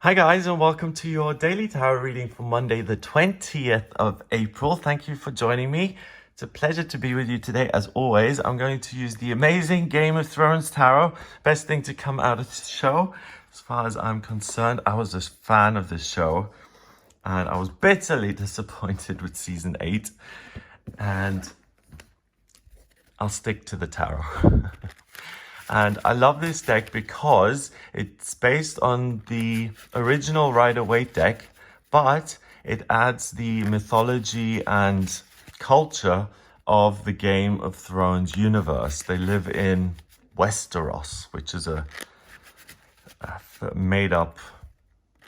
Hi guys, and welcome to your daily tarot reading for Monday the 20th of April. Thank you for joining me. It's a pleasure to be with you today. As always, I'm going to use the amazing Game of Thrones tarot. Best thing to come out of this show. As far as I'm concerned, I was a fan of this show and I was bitterly disappointed with season 8, and I'll stick to the tarot. And I love this deck because it's based on the original Rider-Waite deck, but it adds the mythology and culture of the Game of Thrones universe. They live in Westeros, which is a made-up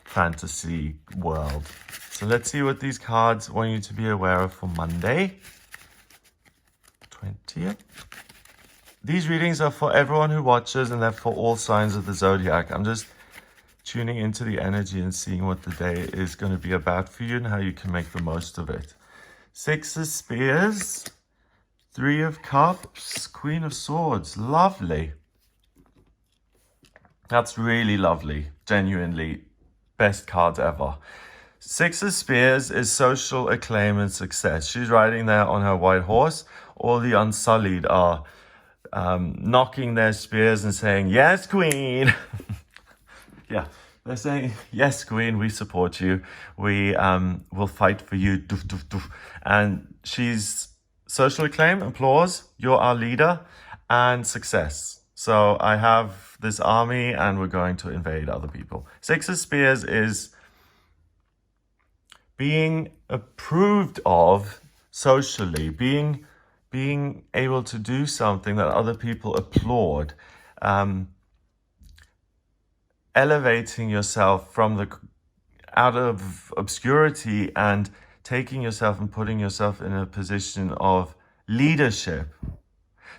fantasy world. So let's see what these cards want you to be aware of for Monday, 20th. These readings are for everyone who watches, and they're for all signs of the zodiac. I'm just tuning into the energy and seeing what the day is going to be about for you and how you can make the most of it. 6 of Spears, 3 of Cups, Queen of Swords. Lovely. That's really lovely. Genuinely, best cards ever. 6 of Spears is social acclaim and success. She's riding there on her white horse. All the Unsullied are knocking their spears and saying, "Yes, Queen." Yeah, they're saying, "Yes, Queen, we support you. We will fight for you." Doof, doof, doof. And she's social acclaim, applause, you're our leader, and success. So I have this army and we're going to invade other people. 6 of Spears is being approved of socially, being able to do something that other people applaud, elevating yourself from out of obscurity and taking yourself and putting yourself in a position of leadership.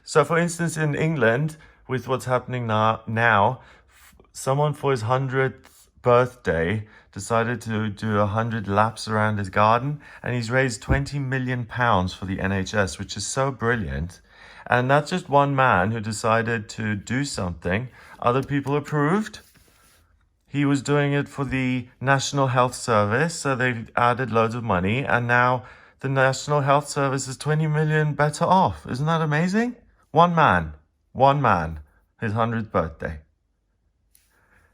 So for instance, in England, with what's happening now, someone for his 100th birthday decided to do 100 laps around his garden, and he's raised £20 million for the NHS, which is so brilliant. And that's just one man who decided to do something. Other people approved. He was doing it for the National Health Service, so they've added loads of money, and now the National Health Service is 20 million better off. Isn't that amazing? One man, his 100th birthday.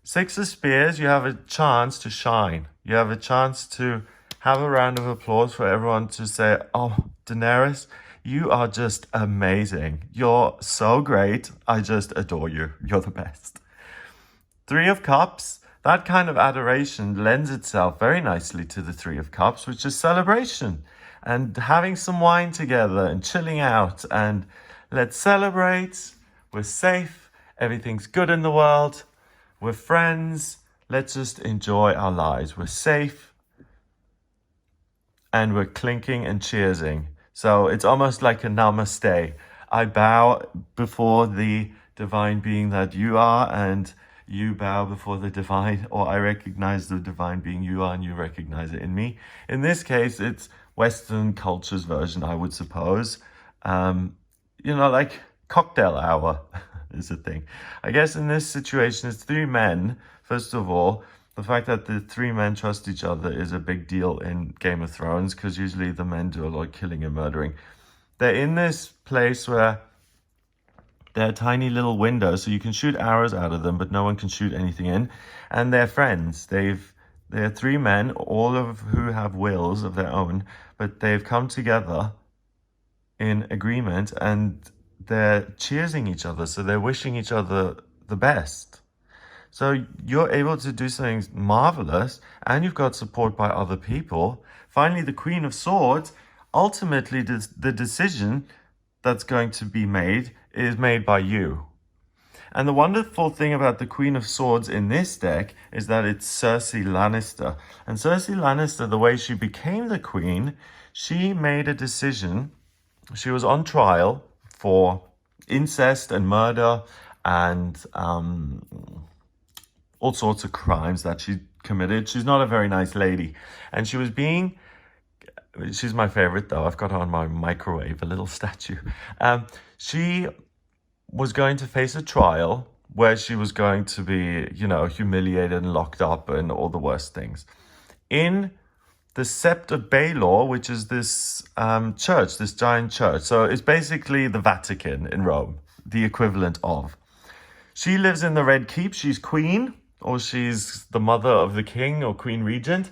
6 of Spears, you have a chance to shine. You have a chance to have a round of applause for everyone to say, "Oh, Daenerys, you are just amazing. You're so great. I just adore you. You're the best." 3 of Cups, that kind of adoration lends itself very nicely to the 3 of Cups, which is celebration and having some wine together and chilling out, and let's celebrate. We're safe. Everything's good in the world. We're friends. Let's just enjoy our lives. We're safe. And we're clinking and cheersing. So it's almost like a namaste. I bow before the divine being that you are, and you bow before the divine, or I recognize the divine being you are and you recognize it in me. In this case, it's Western culture's version, I would suppose. Like cocktail hour. Is a thing. I guess in this situation, it's 3 men. First of all, the fact that the 3 men trust each other is a big deal in Game of Thrones, because usually the men do a lot of killing and murdering. They're in this place where they're tiny little windows, so you can shoot arrows out of them, but no one can shoot anything in. And they're friends. They're 3 men, all of who have wills of their own, but they've come together in agreement, and they're cheersing each other, so they're wishing each other the best. So you're able to do something marvelous, and you've got support by other people. Finally, the Queen of Swords, ultimately the decision that's going to be made is made by you. And the wonderful thing about the Queen of Swords in this deck is that it's Cersei Lannister. And Cersei Lannister, the way she became the queen, she made a decision. She was on trial for incest and murder and all sorts of crimes that she committed. She's not a very nice lady. And she's my favorite though. I've got her on my microwave, a little statue. She was going to face a trial where she was going to be, humiliated and locked up and all the worst things. In the Sept of Baylor, which is this church, this giant church. So it's basically the Vatican in Rome, the equivalent of. She lives in the Red Keep. She's queen, or she's the mother of the king or queen regent.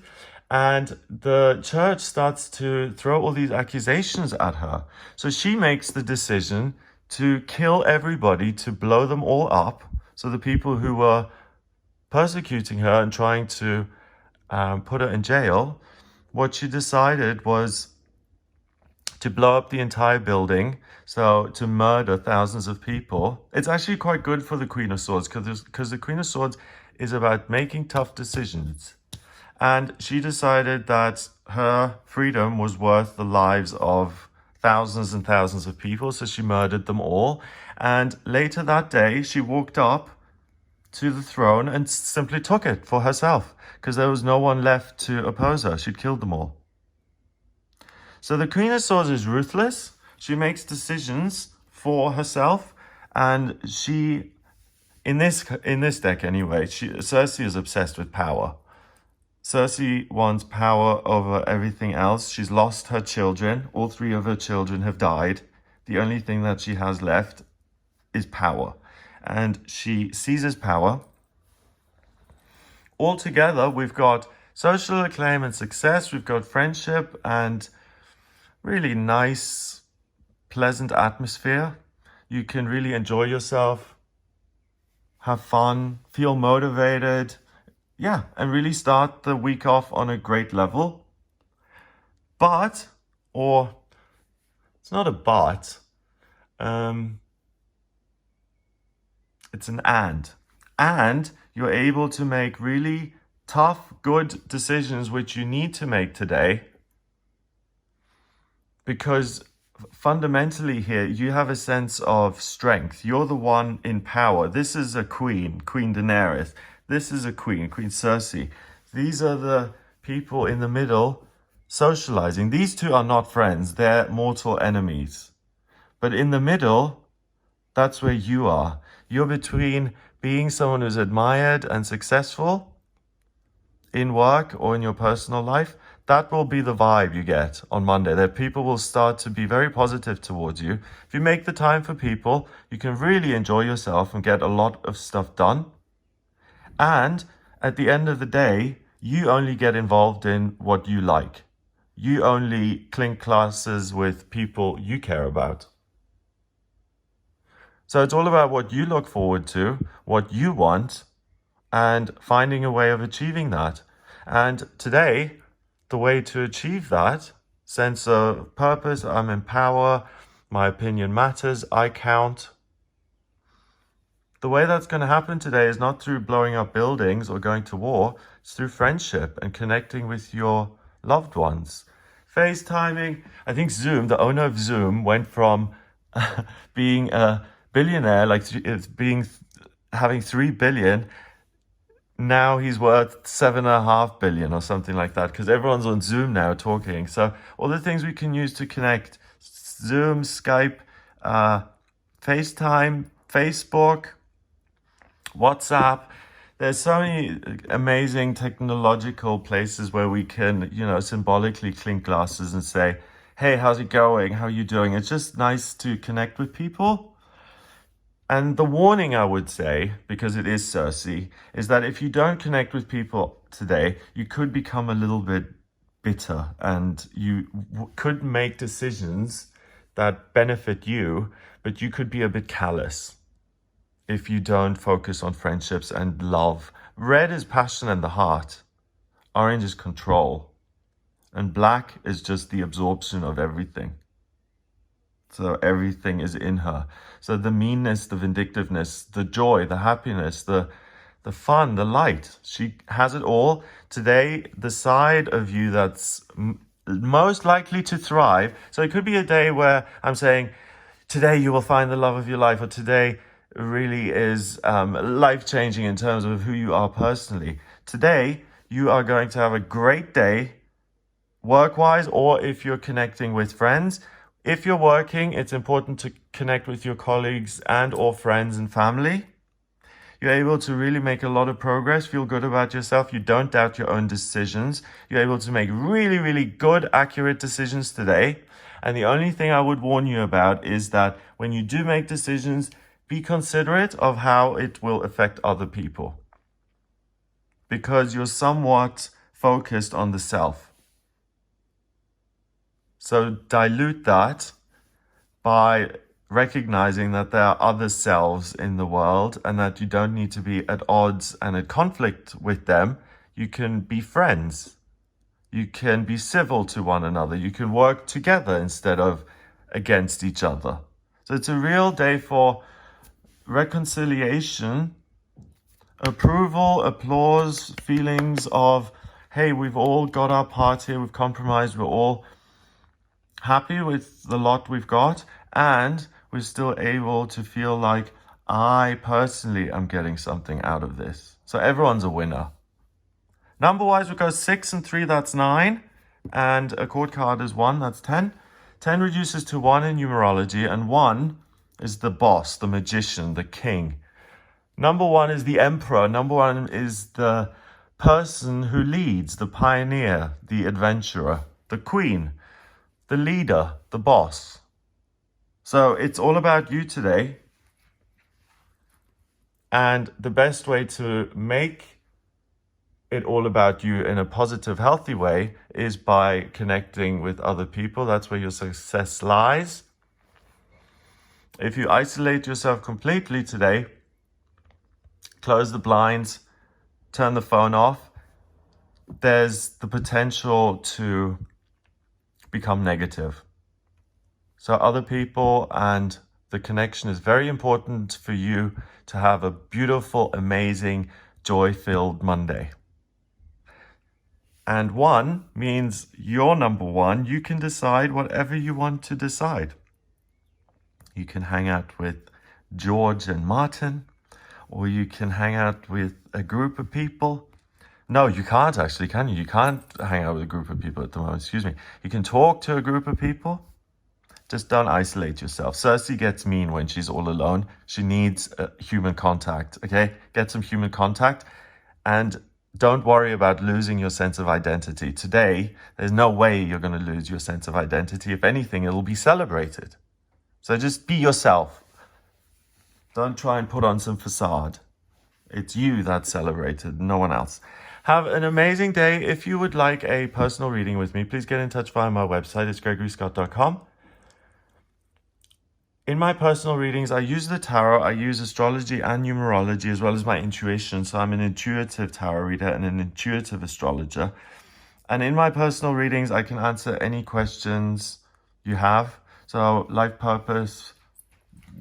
And the church starts to throw all these accusations at her. So she makes the decision to kill everybody, to blow them all up. So the people who were persecuting her and trying to put her in jail, what she decided was to blow up the entire building, so to murder thousands of people. It's actually quite good for the Queen of Swords because the Queen of Swords is about making tough decisions. And she decided that her freedom was worth the lives of thousands and thousands of people, so she murdered them all. And later that day, she walked up to the throne and simply took it for herself because there was no one left to oppose her. She'd killed them all. So the Queen of Swords is ruthless. She makes decisions for herself, and she, in this deck anyway, Cersei is obsessed with power. Cersei wants power over everything else. She's lost her children. All 3 of her children have died. The only thing that she has left is power. And she seizes power. Altogether, we've got social acclaim and success. We've got friendship and really nice, pleasant atmosphere. You can really enjoy yourself, have fun, feel motivated. Yeah, and really start the week off on a great level. But, or it's not a but, it's an and. And you're able to make really tough, good decisions which you need to make today. Because fundamentally here, you have a sense of strength. You're the one in power. This is a queen, Queen Daenerys. This is a queen, Queen Cersei. These are the people in the middle socializing. These 2 are not friends. They're mortal enemies. But in the middle, that's where you are. You're between being someone who's admired and successful in work or in your personal life. That will be the vibe you get on Monday, that people will start to be very positive towards you. If you make the time for people, you can really enjoy yourself and get a lot of stuff done. And at the end of the day, you only get involved in what you like. You only clink classes with people you care about. So it's all about what you look forward to, what you want, and finding a way of achieving that. And today, the way to achieve that sense of purpose, I'm in power, my opinion matters, I count. The way that's going to happen today is not through blowing up buildings or going to war. It's through friendship and connecting with your loved ones. FaceTiming. I think Zoom, the owner of Zoom, went from being a billionaire, having 3 billion. Now he's worth 7.5 billion or something like that because everyone's on Zoom now talking. So all the things we can use to connect: Zoom, Skype, FaceTime, Facebook, WhatsApp. There's so many amazing technological places where we can, symbolically clink glasses and say, hey, how's it going? How are you doing? It's just nice to connect with people. And the warning, I would say, because it is Cersei, is that if you don't connect with people today, you could become a little bit bitter and you could make decisions that benefit you, but you could be a bit callous if you don't focus on friendships and love. Red is passion and the heart. Orange is control. And black is just the absorption of everything. So everything is in her. So the meanness, the vindictiveness, the joy, the happiness, the fun, the light. She has it all. Today, the side of you that's most likely to thrive. So it could be a day where I'm saying, today you will find the love of your life, or today really is life-changing in terms of who you are personally. Today, you are going to have a great day, work-wise, or if you're connecting with friends. If you're working, it's important to connect with your colleagues and or friends and family. You're able to really make a lot of progress, feel good about yourself. You don't doubt your own decisions. You're able to make really, really good, accurate decisions today. And the only thing I would warn you about is that when you do make decisions, be considerate of how it will affect other people, because you're somewhat focused on the self. So dilute that by recognizing that there are other selves in the world and that you don't need to be at odds and at conflict with them. You can be friends. You can be civil to one another. You can work together instead of against each other. So it's a real day for reconciliation, approval, applause, feelings of, hey, we've all got our part here, we've compromised, we're all happy with the lot we've got, and we're still able to feel like I personally am getting something out of this. So everyone's a winner. Number-wise, we go 6 and 3, that's 9. And a chord card is 1, that's 10. 10 reduces to 1 in numerology, and 1 is the boss, the magician, the king. Number 1 is the emperor. Number 1 is the person who leads, the pioneer, the adventurer, the queen, the leader, the boss. So it's all about you today. And the best way to make it all about you in a positive, healthy way is by connecting with other people. That's where your success lies. If you isolate yourself completely today, close the blinds, turn the phone off, there's the potential to become negative. So other people and the connection is very important for you to have a beautiful, amazing, joy-filled Monday. And 1 means you're number 1. You can decide whatever you want to decide. You can hang out with George and Martin, or you can hang out with a group of people. No, you can't actually, can you? You can't hang out with a group of people at the moment, excuse me. You can talk to a group of people. Just don't isolate yourself. Cersei gets mean when she's all alone. She needs human contact, okay? Get some human contact, and don't worry about losing your sense of identity. Today, there's no way you're going to lose your sense of identity. If anything, it'll be celebrated. So just be yourself. Don't try and put on some facade. It's you that's celebrated, no one else. Have an amazing day. If you would like a personal reading with me, please get in touch via my website. It's gregoryscott.com. In my personal readings, I use the tarot, I use astrology and numerology, as well as my intuition. So I'm an intuitive tarot reader and an intuitive astrologer. And in my personal readings, I can answer any questions you have. So life purpose,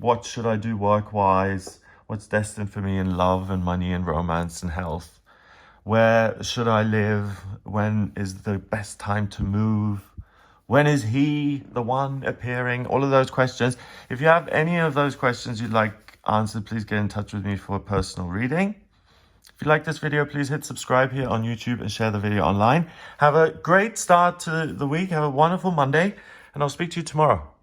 what should I do work-wise? What's destined for me in love and money and romance and health? Where should I live? When is the best time to move? When is he the one appearing? All of those questions. If you have any of those questions you'd like answered, please get in touch with me for a personal reading. If you like this video, please hit subscribe here on YouTube and share the video online. Have a great start to the week. Have a wonderful Monday, and I'll speak to you tomorrow.